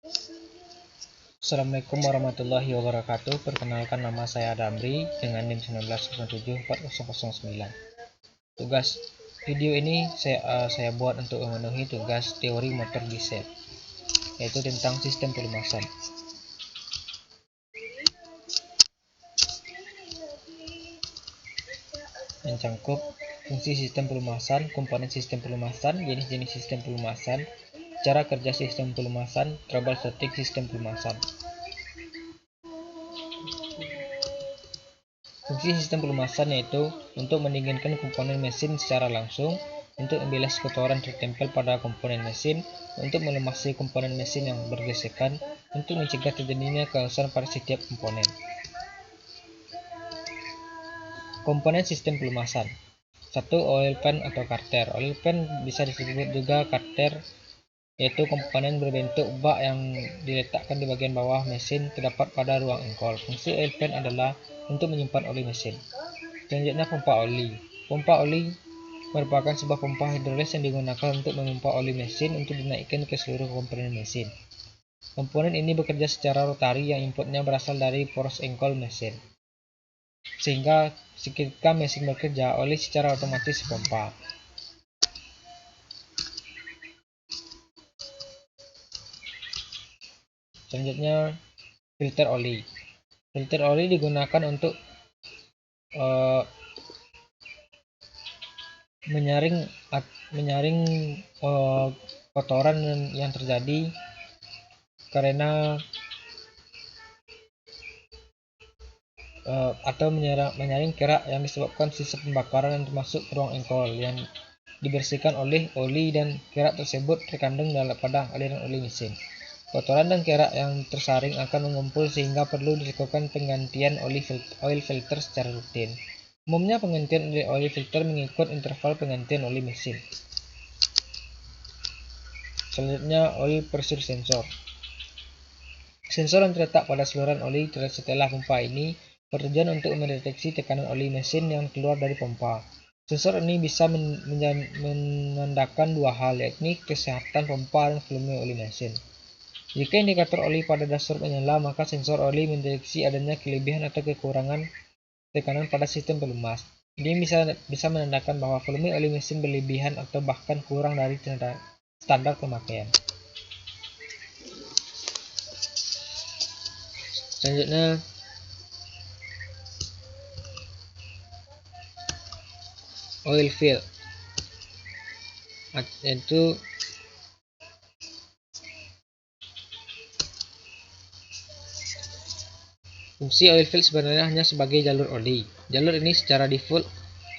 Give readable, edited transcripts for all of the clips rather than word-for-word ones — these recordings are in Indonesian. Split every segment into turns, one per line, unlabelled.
Assalamualaikum warahmatullahi wabarakatuh. Perkenalkan, nama saya Damri dengan NIM 19074009. Tugas video ini saya buat untuk memenuhi tugas teori motor diesel, yaitu tentang sistem pelumasan. Mencangkup fungsi sistem pelumasan, komponen sistem pelumasan, jenis-jenis sistem pelumasan, cara kerja sistem pelumasan, troubleshooting sistem pelumasan. Fungsi sistem pelumasan yaitu untuk mendinginkan komponen mesin secara langsung, untuk membilas kotoran tertempel pada komponen mesin, untuk melumasi komponen mesin yang bergesekan, untuk mencegah terjadinya kerusakan pada setiap komponen. Komponen sistem pelumasan. 1. Oil pan atau karter. Oil pan bisa disebut juga karter, yaitu komponen berbentuk bak yang diletakkan di bagian bawah mesin terdapat pada ruang engkol. Fungsi oil pan adalah untuk menyimpan oli mesin. Selanjutnya, pompa oli. Pompa oli merupakan sebuah pompa hidrolis yang digunakan untuk memompa oli mesin untuk dinaikkan ke seluruh komponen mesin. Komponen ini bekerja secara rotari yang inputnya berasal dari poros engkol mesin, sehingga ketika mesin bekerja, oli secara otomatis dipompa. Selanjutnya, filter oli. Filter oli digunakan untuk menyaring kotoran yang terjadi karena atau menyaring kerak yang disebabkan sisa pembakaran yang termasuk ruang engkol yang dibersihkan oleh oli, dan kerak tersebut terkandung pada aliran oli mesin. Kotoran dan kerak yang tersaring akan mengumpul sehingga perlu dilakukan penggantian oil filter secara rutin. Umumnya penggantian oil filter mengikut interval penggantian oli mesin. Selanjutnya, oil pressure sensor. Sensor yang terletak pada saluran oli setelah pompa ini bertujuan untuk mendeteksi tekanan oli mesin yang keluar dari pompa. Sensor ini bisa menandakan dua hal, yakni kesehatan pompa dan volume oli mesin. Jika indikator oli pada dashboard menyala, maka sensor oli mendeteksi adanya kelebihan atau kekurangan tekanan pada sistem pelumas. Ini bisa menandakan bahwa volume oli mesin berlebihan atau bahkan kurang dari standar pemakaian. Selanjutnya, oil fill, yaitu fungsi oil fill sebenarnya hanya sebagai jalur oli. Jalur ini secara default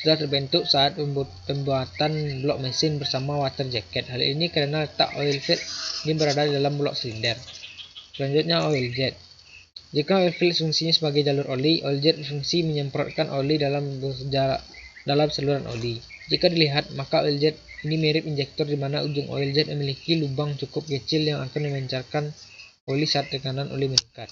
sudah terbentuk saat pembuatan blok mesin bersama water jacket. Hal ini karena letak oil fill ini berada di dalam blok silinder. Selanjutnya, oil jet. Jika oil fill fungsinya sebagai jalur oli, oil jet berfungsi menyemprotkan oli dalam saluran oli. Jika dilihat, maka oil jet ini mirip injektor di mana ujung oil jet memiliki lubang cukup kecil yang akan memancarkan oli saat tekanan oli meningkat.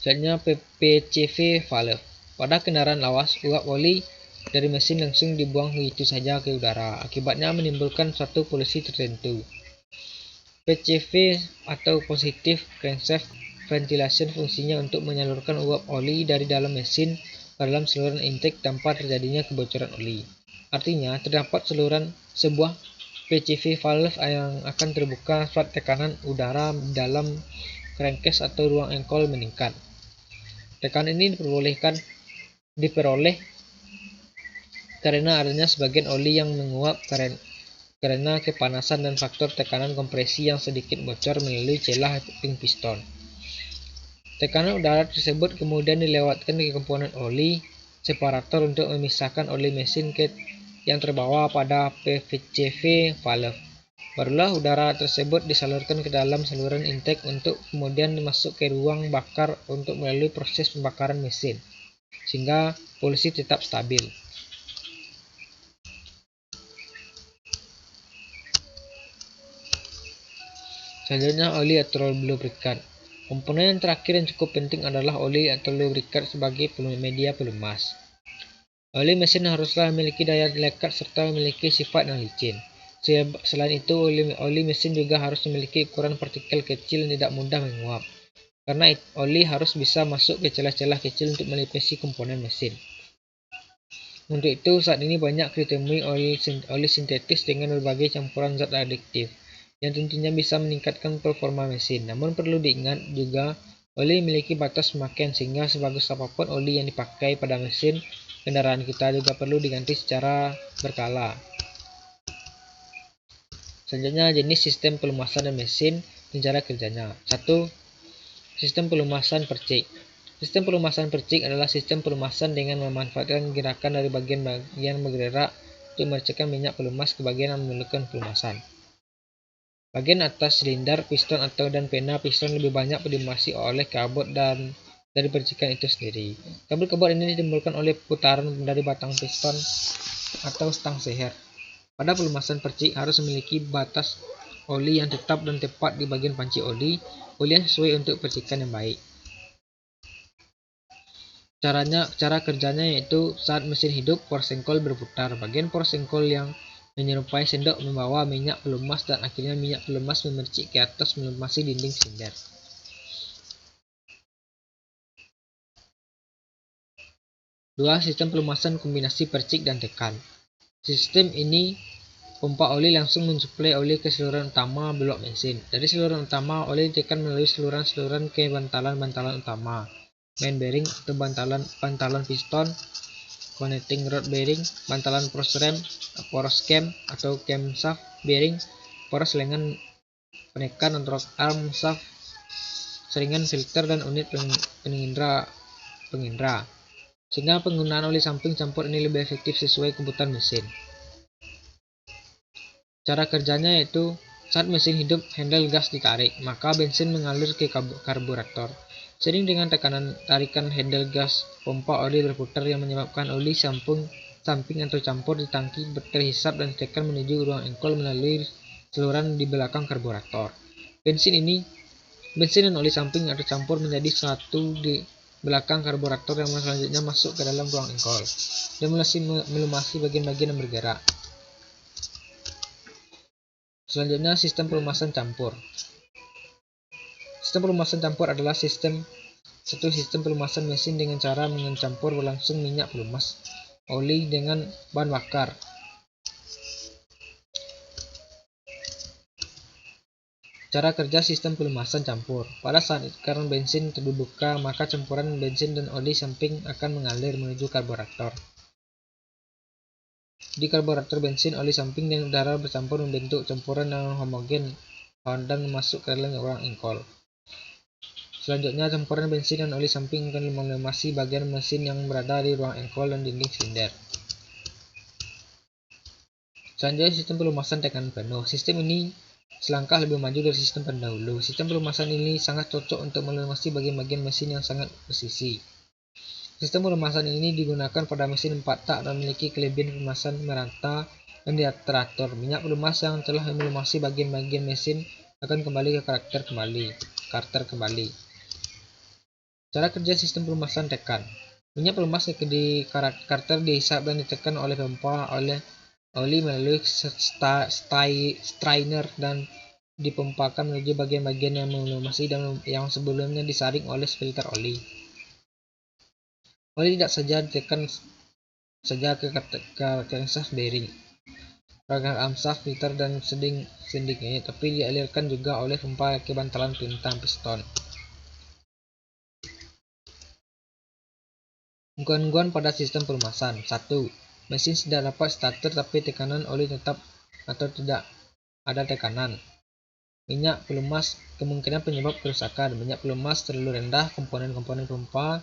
Selanjutnya, PCV valve. Pada kendaraan lawas, uap oli dari mesin langsung dibuang begitu saja ke udara. Akibatnya menimbulkan suatu polusi tertentu. PCV atau Positive Crankshaft Ventilation fungsinya untuk menyalurkan uap oli dari dalam mesin ke dalam saluran intake tanpa terjadinya kebocoran oli. Artinya, terdapat sebuah PCV valve yang akan terbuka saat tekanan udara dalam crankcase atau ruang engkol meningkat. Tekanan ini diperoleh karena adanya sebagian oli yang menguap karena kepanasan dan faktor tekanan kompresi yang sedikit bocor melalui celah ping piston. Tekanan udara tersebut kemudian dilewatkan ke komponen oli separator untuk memisahkan oli mesin yang terbawa pada PCV valve. Barulah udara tersebut disalurkan ke dalam saluran intake untuk kemudian masuk ke ruang bakar untuk melalui proses pembakaran mesin, sehingga polusi tetap stabil. Selanjutnya, oli atau lubrikan. Komponen yang terakhir yang cukup penting adalah oli atau lubrikan sebagai media pelumas. Oli mesin haruslah memiliki daya lekat serta memiliki sifat yang licin. Selain itu, oli mesin juga harus memiliki ukuran partikel kecil yang tidak mudah menguap. Karena oli harus bisa masuk ke celah-celah kecil untuk melipisi komponen mesin. Untuk itu, saat ini banyak ditemui oli sintetis dengan berbagai campuran zat adiktif, yang tentunya bisa meningkatkan performa mesin. Namun perlu diingat juga, oli memiliki batas pemakaian sehingga sebagus apapun oli yang dipakai pada mesin kendaraan kita juga perlu diganti secara berkala. Selanjutnya, jenis sistem pelumasan dan mesin dan cara kerjanya. 1. Sistem pelumasan percik. Sistem pelumasan percik adalah sistem pelumasan dengan memanfaatkan gerakan dari bagian bergerak untuk memercikkan minyak pelumas ke bagian yang memerlukan pelumasan. Bagian atas silinder, piston dan pena piston lebih banyak dilumasi oleh kabut dan dari percikan itu sendiri. Kabut-kabut ini ditimbulkan oleh putaran dari batang piston atau stang seher. Pada pelumasan percik harus memiliki batas oli yang tetap dan tepat di bagian panci oli yang sesuai untuk percikan yang baik. Cara kerjanya yaitu saat mesin hidup, porsengkol berputar. Bagian porsengkol yang menyerupai sendok membawa minyak pelumas dan akhirnya minyak pelumas memercik ke atas melumasi dinding silinder. 2. Sistem pelumasan kombinasi percik dan tekan. Sistem ini pompa oli langsung mensuplai oli ke saluran utama blok mesin. Dari saluran utama, oli ditekan melalui saluran ke bantalan-bantalan utama, main bearing atau bantalan piston, connecting rod bearing, bantalan poros cam atau camshaft bearing, poros lengan penekan atau arm shaft, saringan filter dan unit pengindra. Sehingga penggunaan oli samping campur ini lebih efektif sesuai kebutuhan mesin. Cara kerjanya yaitu saat mesin hidup, handle gas ditarik, maka bensin mengalir ke karburator. Seiring dengan tarikan handle gas, pompa oli berputar yang menyebabkan oli samping atau campur di tangki terhisap dan ditekan menuju ruang engkol melalui saluran di belakang karburator. Bensin dan oli samping atau campur menjadi satu di belakang karburator yang selanjutnya masuk ke dalam ruang engkol dan melumasi bagian-bagian yang bergerak. Selanjutnya, sistem pelumasan campur. Sistem pelumasan campur adalah sistem pelumasan mesin dengan cara mencampur berlangsung minyak pelumas, oli dengan bahan bakar. Cara kerja sistem pelumasan campur. Pada saat keran bensin terbuka, maka campuran bensin dan oli samping akan mengalir menuju karburator. Di karburator, bensin, oli samping dan udara bercampur membentuk campuran yang homogen dan masuk ke dalam ruang engkol. Selanjutnya, campuran bensin dan oli samping akan melumasi bagian mesin yang berada di ruang engkol dan dinding silinder. Selanjutnya, sistem pelumasan tekanan penuh. Sistem ini selangkah lebih maju dari sistem pendahulu. Sistem pelumasan ini sangat cocok untuk melumasi bagian-bagian mesin yang sangat presisi. Sistem pelumasan ini digunakan pada mesin 4 tak dan memiliki kelebihan pelumasan merata dan teratur. Minyak pelumas yang telah melumasi bagian-bagian mesin akan kembali ke karakter kembali. Cara kerja sistem pelumasan tekan. Minyak pelumas di karter dihisap dan ditekan oleh pompa oli melalui strainer dan dipompakan menuju bagian-bagian yang melumasi dan yang sebelumnya disaring oleh filter oli. Oli tidak saja ditekan saja ke camshaft bearing, rangka armshaft, filter dan sending ini, tapi dialirkan juga oleh pompa ke bantalan piston. Gangguan pada sistem pelumasan. 1. Mesin tidak dapat starter tapi tekanan oli tetap atau tidak ada tekanan. Minyak pelumas, kemungkinan penyebab kerusakan. Minyak pelumas terlalu rendah, komponen-komponen pompa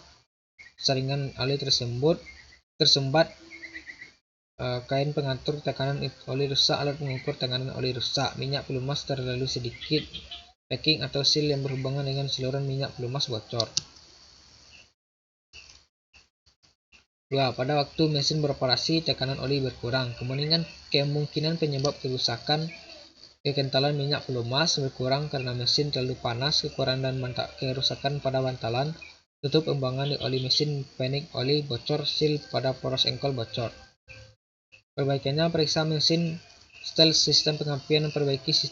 saringan oli tersumbat, kain pengatur tekanan oli rusak, alat pengukur tekanan oli rusak. Minyak pelumas terlalu sedikit, packing atau seal yang berhubungan dengan saluran minyak pelumas bocor. 2. Pada waktu mesin beroperasi, tekanan oli berkurang. Kemungkinan penyebab kerusakan, kekentalan minyak pelumas berkurang karena mesin terlalu panas, kekurangan dan kerusakan pada bantalan, tutup pembuangan di oli mesin, panic oli bocor, seal pada poros engkol bocor. Perbaikannya, periksa mesin Setelah sistem pengapian memperbaiki sistem